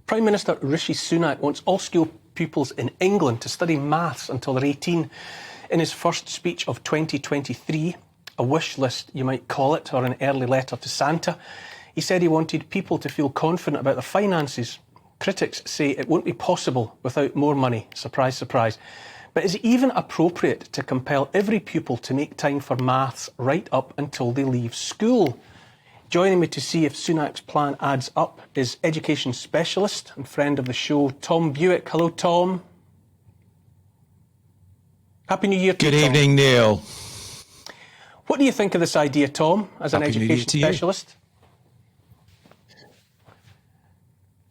Prime Minister Rishi Sunak wants all school pupils in England to study maths until they're 18. In his first speech of 2023, a wish list you might call it, or an early letter to Santa, he said he wanted people to feel confident about their finances. Critics say it won't be possible without more money. Surprise, surprise. But is it even appropriate to compel every pupil to make time for maths right up until they leave school? Joining me to see if Sunak's plan adds up is education specialist and friend of the show, Tom Bewick. Hello, Tom. Happy New Year to you, Good evening, Neil. What do you think of this idea, Tom, as an education specialist?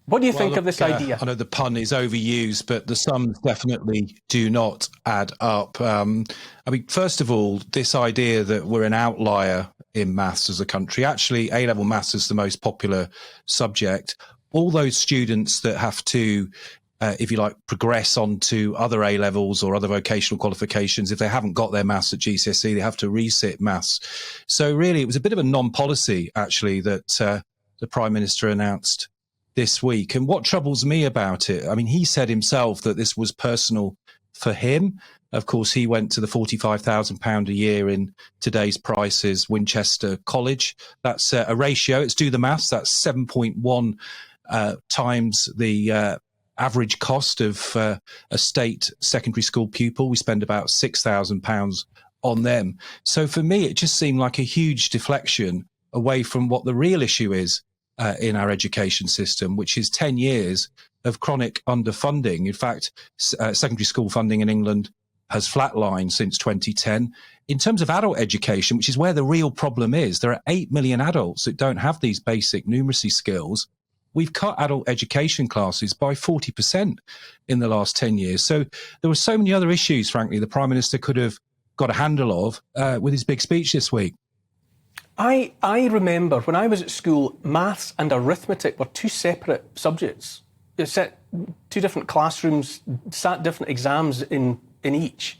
What do you think of this idea? I know the pun is overused, but the sums definitely do not add up. I mean, first of all, this idea that we're an outlier in maths as a country, actually A-level maths is the most popular subject. All those students that have to, if you like, progress on to other A-levels or other vocational qualifications, if they haven't got their maths at GCSE, they have to resit maths. So really, it was a bit of a non-policy, actually, that the Prime Minister announced this week. And what troubles me about it, I mean, he said himself that this was personal for him. Of course, he went to the £45,000 a year in today's prices, Winchester College. That's a ratio. Let's do the maths. That's 7.1 times the average cost of a state secondary school pupil. We spend about £6,000 on them. So for me, it just seemed like a huge deflection away from what the real issue is in our education system, which is 10 years of chronic underfunding. In fact, secondary school funding in England has flatlined since 2010. In terms of adult education, which is where the real problem is, there are 8 million adults that don't have these basic numeracy skills. We've cut adult education classes by 40% in the last 10 years. So there were so many other issues, frankly, the Prime Minister could have got a handle of with his big speech this week. I remember when I was at school, maths and arithmetic were two separate subjects. You set two different classrooms, sat different exams in each.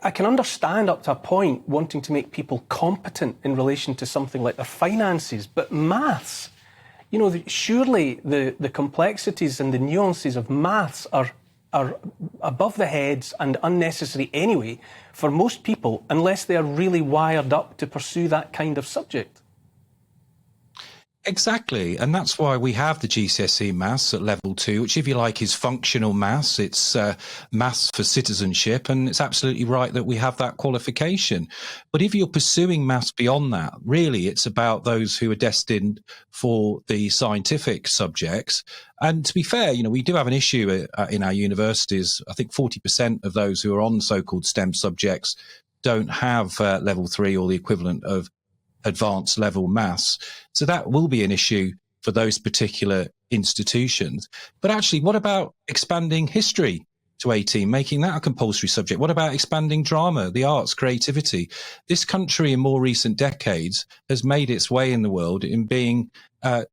I can understand up to a point wanting to make people competent in relation to something like their finances, but maths, you know, surely the complexities and the nuances of maths are above the heads and unnecessary anyway for most people, unless they are really wired up to pursue that kind of subject. Exactly. And that's why we have the GCSE maths at level 2, which, if you like, is functional maths. It's maths for citizenship. And it's absolutely right that we have that qualification. But if you're pursuing maths beyond that, really, it's about those who are destined for the scientific subjects. And to be fair, you know, we do have an issue in our universities. I think 40% of those who are on so-called STEM subjects don't have level 3 or the equivalent of advanced level maths. So that will be an issue for those particular institutions. But actually, what about expanding history to 18, making that a compulsory subject? What about expanding drama, the arts, creativity? This country in more recent decades has made its way in the world in being,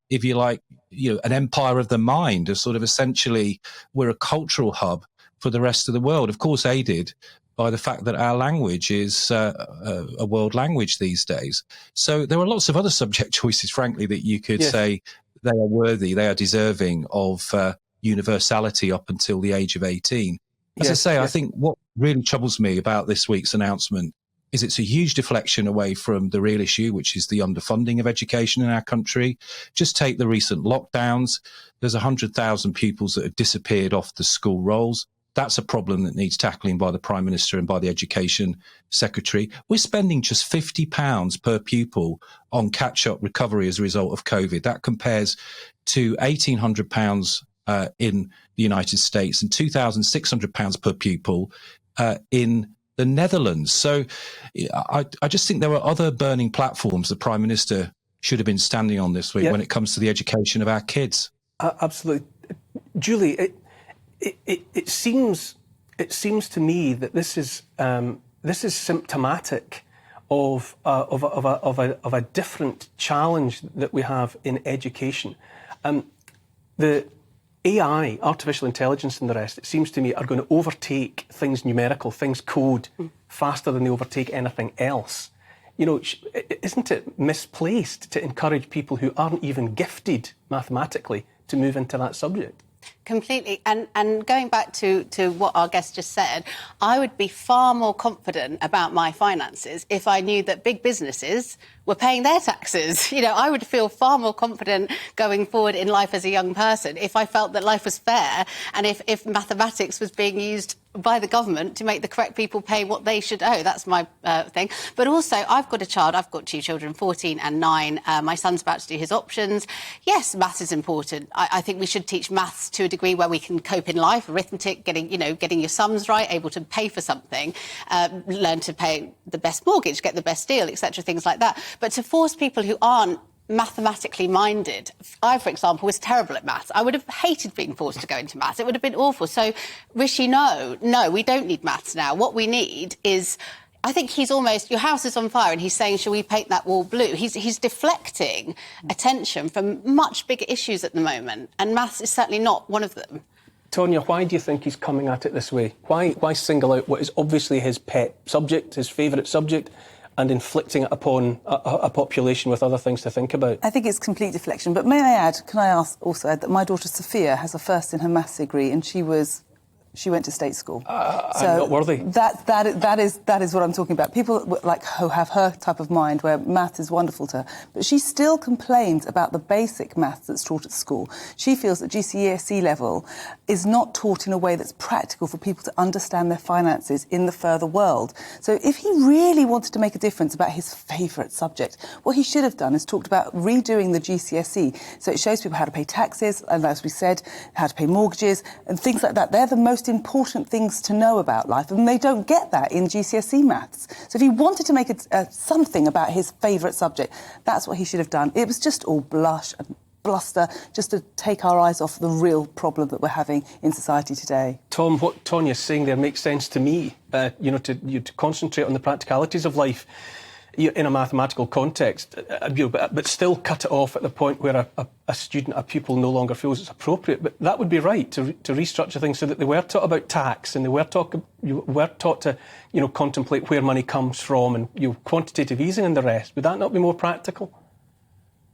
if you like, you know, an empire of the mind, a sort of essentially we're a cultural hub for the rest of the world, of course aided by the fact that our language is a world language these days. So there are lots of other subject choices, frankly, that you could say they are worthy, they are deserving of universality up until the age of 18. As I say, I think what really troubles me about this week's announcement is it's a huge deflection away from the real issue, which is the underfunding of education in our country. Just take the recent lockdowns. There's 100,000 pupils that have disappeared off the school rolls. That's a problem that needs tackling by the Prime Minister and by the Education Secretary. We're spending just £50 per pupil on catch-up recovery as a result of COVID. That compares to £1,800 in the United States and £2,600 per pupil in the Netherlands. So I just think there are other burning platforms the Prime Minister should have been standing on this week when it comes to the education of our kids. Absolutely. Julie, It seems to me that this is symptomatic of a different challenge that we have in education. The AI, artificial intelligence and the rest, it seems to me, are going to overtake things numerical, things code, faster than they overtake anything else. You know, isn't it misplaced to encourage people who aren't even gifted mathematically to move into that subject. Completely. And going back to what our guest just said, I would be far more confident about my finances if I knew that big businesses were paying their taxes. You know, I would feel far more confident going forward in life as a young person if I felt that life was fair and if mathematics was being used by the government to make the correct people pay what they should owe. That's my thing. But also, I've got a child. I've got two children, 14 and 9. My son's about to do his options. Yes, maths is important. I think we should teach maths to a degree where we can cope in life, arithmetic, getting your sums right, able to pay for something, learn to pay the best mortgage, get the best deal, etc., things like that. But to force people who aren't mathematically minded. I, for example, was terrible at maths. I would have hated being forced to go into maths. It would have been awful. So, Rishi, no, we don't need maths now. What we need is, I think he's almost, your house is on fire and he's saying, shall we paint that wall blue? He's deflecting attention from much bigger issues at the moment, and maths is certainly not one of them. Tonya, why do you think he's coming at it this way? Why single out what is obviously his pet subject, his favourite subject, and inflicting it upon a population with other things to think about? I think it's complete deflection. But may I add, can I also add that my daughter Sophia has a first in her maths degree and she went to state school. I'm not worthy. That is what I'm talking about. People like who have her type of mind where maths is wonderful to her. But she still complains about the basic maths that's taught at school. She feels that GCSE level is not taught in a way that's practical for people to understand their finances in the further world. So if he really wanted to make a difference about his favourite subject, what he should have done is talked about redoing the GCSE. So it shows people how to pay taxes, and as we said, how to pay mortgages and things like that. They're the most important things to know about life, and they don't get that in GCSE maths. So if he wanted to make something about his favourite subject, that's what he should have done. It was just all blush and bluster, just to take our eyes off the real problem that we're having in society today. Tom, what Tonya's saying there makes sense to me. To concentrate on the practicalities of life in a mathematical context, but still cut it off at the point where a student, a pupil, no longer feels it's appropriate. But that would be right, to restructure things so that they were taught about tax and they were taught to, contemplate where money comes from and quantitative easing and the rest. Would that not be more practical?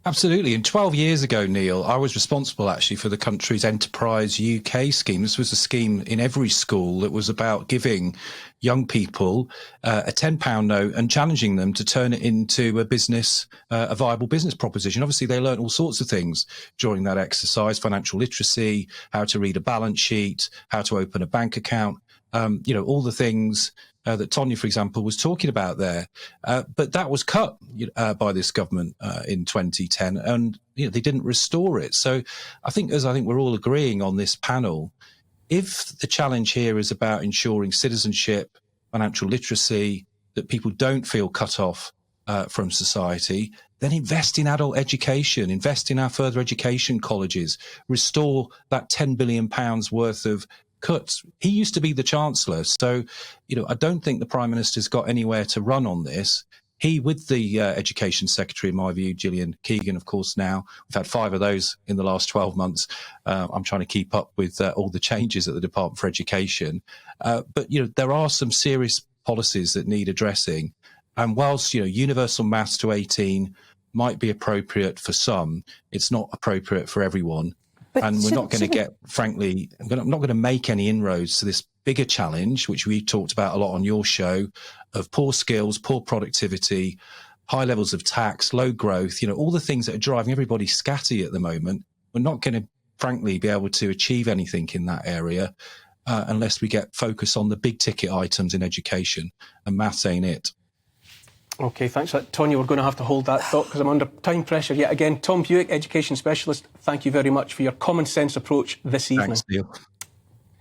Absolutely. And 12 years ago, Neil, I was responsible actually for the country's Enterprise UK scheme. This was a scheme in every school that was about giving young people a £10 note and challenging them to turn it into a viable business proposition. Obviously, they learnt all sorts of things during that exercise: financial literacy, how to read a balance sheet, how to open a bank account, all the things that Tonya, for example, was talking about there. But that was cut by this government in 2010, and they didn't restore it. So I think we're all agreeing on this panel, if the challenge here is about ensuring citizenship, financial literacy, that people don't feel cut off from society, then invest in adult education, invest in our further education colleges, restore that £10 billion worth of cuts. He used to be the Chancellor, so I don't think the Prime Minister's got anywhere to run on this. He, with the Education Secretary, in my view, Gillian Keegan, of course, now. We've had 5 of those in the last 12 months. I'm trying to keep up with all the changes at the Department for Education. But there are some serious policies that need addressing. And whilst, universal maths to 18 might be appropriate for some, it's not appropriate for everyone. But and we're not going to get, frankly, I'm not going to make any inroads to this bigger challenge, which we talked about a lot on your show, of poor skills, poor productivity, high levels of tax, low growth, all the things that are driving everybody scatty at the moment. We're not going to, frankly, be able to achieve anything in that area unless we get focused on the big ticket items in education, and maths ain't it. OK, thanks for that. Tonya, we're going to have to hold that thought because I'm under time pressure yet again. Tom Bewick, Education Specialist, thank you very much for your common sense approach this evening. Thanks, Neil.